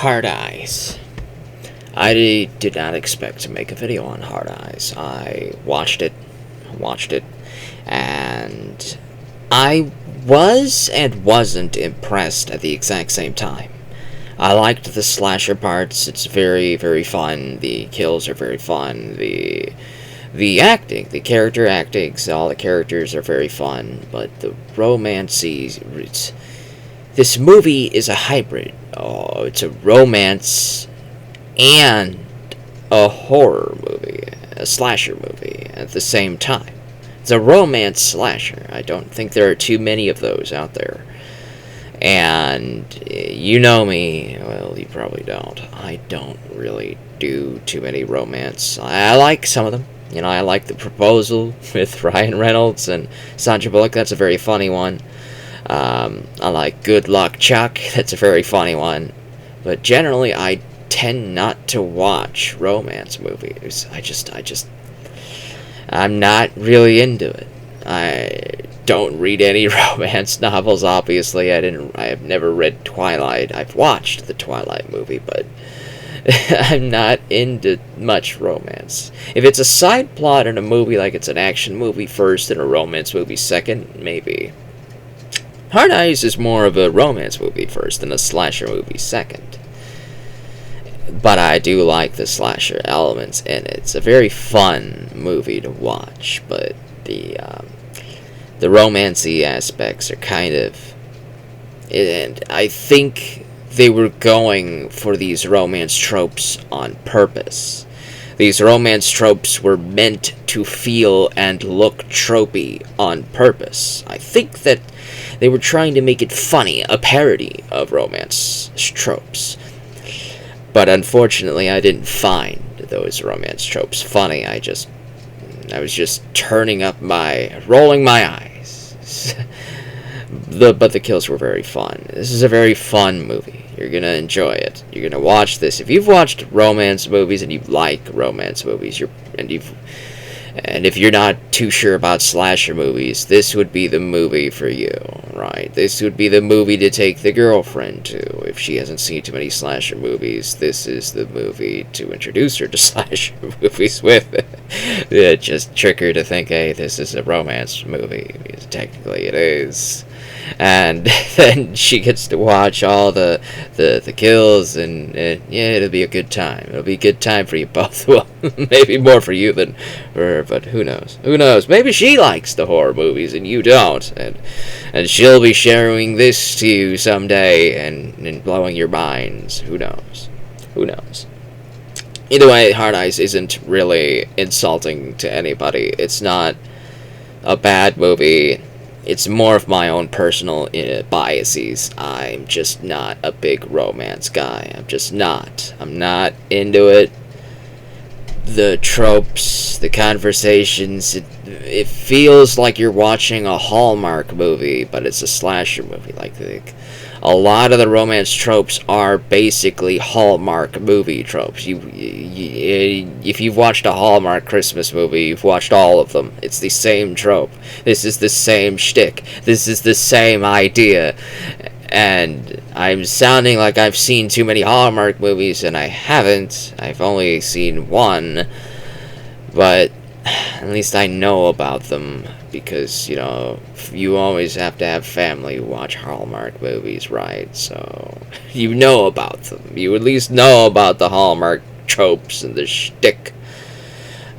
Hard Eyes. I did not expect to make a video on Hard Eyes. I watched it, and I was and wasn't impressed at the exact same time. I liked the slasher parts. It's very, very fun. The kills are very fun. The acting, the character actings, all the characters are very fun. But the romances, this movie is a hybrid. Oh, it's a romance and a horror movie, a slasher movie at the same time. It's a romance slasher. I don't think there are too many of those out there. And you know me, well, you probably don't. I don't really do too many romance. I like some of them. You know, I like The Proposal with Ryan Reynolds and Sandra Bullock. That's a very funny one. I like Good Luck Chuck. That's a very funny one. But generally, I tend not to watch romance movies. I'm not really into it. I don't read any romance novels, obviously. I have never read Twilight. I've watched the Twilight movie, but I'm not into much romance. If it's a side plot in a movie, like it's an action movie first and a romance movie second, maybe. Hard Eyes is more of a romance movie first and a slasher movie second. But I do like the slasher elements in it. It's a very fun movie to watch, but the romancy aspects are kind of... And I think they were going for these romance tropes on purpose. These romance tropes were meant to feel and look tropey on purpose. I think that they were trying to make it funny, a parody of romance tropes. But unfortunately, I didn't find those romance tropes funny. I was just rolling my eyes. But the kills were very fun. This is a very fun movie. You're gonna enjoy it. You're gonna watch this. If you've watched romance movies and you like romance movies, and if you're not too sure about slasher movies, this would be the movie for you, right? This would be the movie to take the girlfriend to. If she hasn't seen too many slasher movies, this is the movie to introduce her to slasher movies with. Just trick her to think, hey, this is a romance movie, because technically it is. And then she gets to watch all the kills, and yeah, it'll be a good time. It'll be a good time for you both. Well, maybe more for you than for her, but who knows? Who knows? Maybe she likes the horror movies and you don't, and she'll be sharing this to you someday and blowing your minds. Who knows? Who knows? Either way, Hard Eyes isn't really insulting to anybody. It's not a bad movie. It's more of my own personal biases. I'm just not a big romance guy. I'm just not. I'm not into it. The tropes, the conversations, it feels like you're watching a Hallmark movie, but it's a slasher movie. A lot of the romance tropes are basically Hallmark movie tropes. If you've watched a Hallmark Christmas movie, you've watched all of them. It's the same trope. This is the same shtick. This is the same idea. And I'm sounding like I've seen too many Hallmark movies, and I haven't. I've only seen one. But at least I know about them, because, you always have to have family who watch Hallmark movies, right? So, you know about them. You at least know about the Hallmark tropes and the shtick.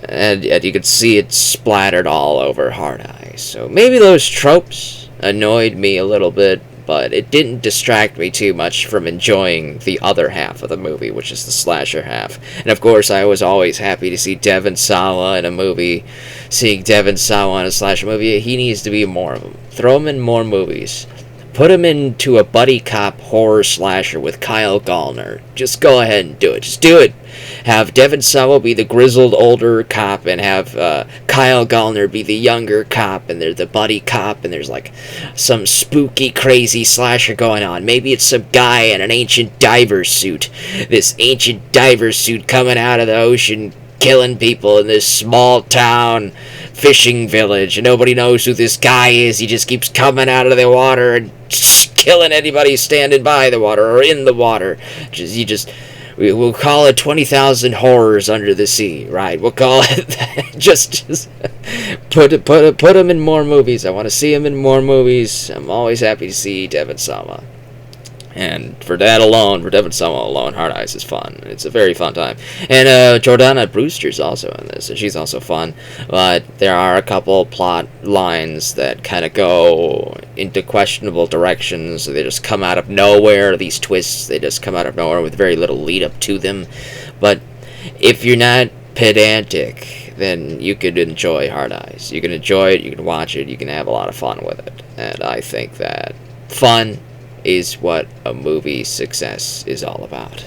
And you can see it splattered all over Hard Eyes. So, maybe those tropes annoyed me a little bit, but it didn't distract me too much from enjoying the other half of the movie, which is the slasher half. And of course, I was always happy to see Devon Sawa in a movie. Seeing Devon Sawa in a slasher movie, he needs to be more of them. Throw him in more movies. Put him into a buddy cop horror slasher with Kyle Gallner. Just go ahead and do it. Just do it. Have Devon Sawa be the grizzled older cop, and have Kyle Gallner be the younger cop, and they're the buddy cop, and there's some spooky, crazy slasher going on. Maybe it's some guy in an ancient diver suit. This ancient diver suit coming out of the ocean, killing people in this small town fishing village, and nobody knows who this guy is. He just keeps coming out of the water and killing anybody standing by the water or in the water. We'll call it 20,000 horrors under the sea, right? We'll call it that. Just put him in more movies. I want to see him in more movies. I'm always happy to see Devon Sawa. And for that alone, for Devon Sawa alone, Hard Eyes is fun. It's a very fun time. And Jordana Brewster's also in this, and she's also fun. But there are a couple plot lines that kind of go into questionable directions. They just come out of nowhere. These twists, they just come out of nowhere with very little lead up to them. But if you're not pedantic, then you could enjoy Hard Eyes. You can enjoy it, you can watch it, you can have a lot of fun with it. And I think that fun is what a movie's success is all about.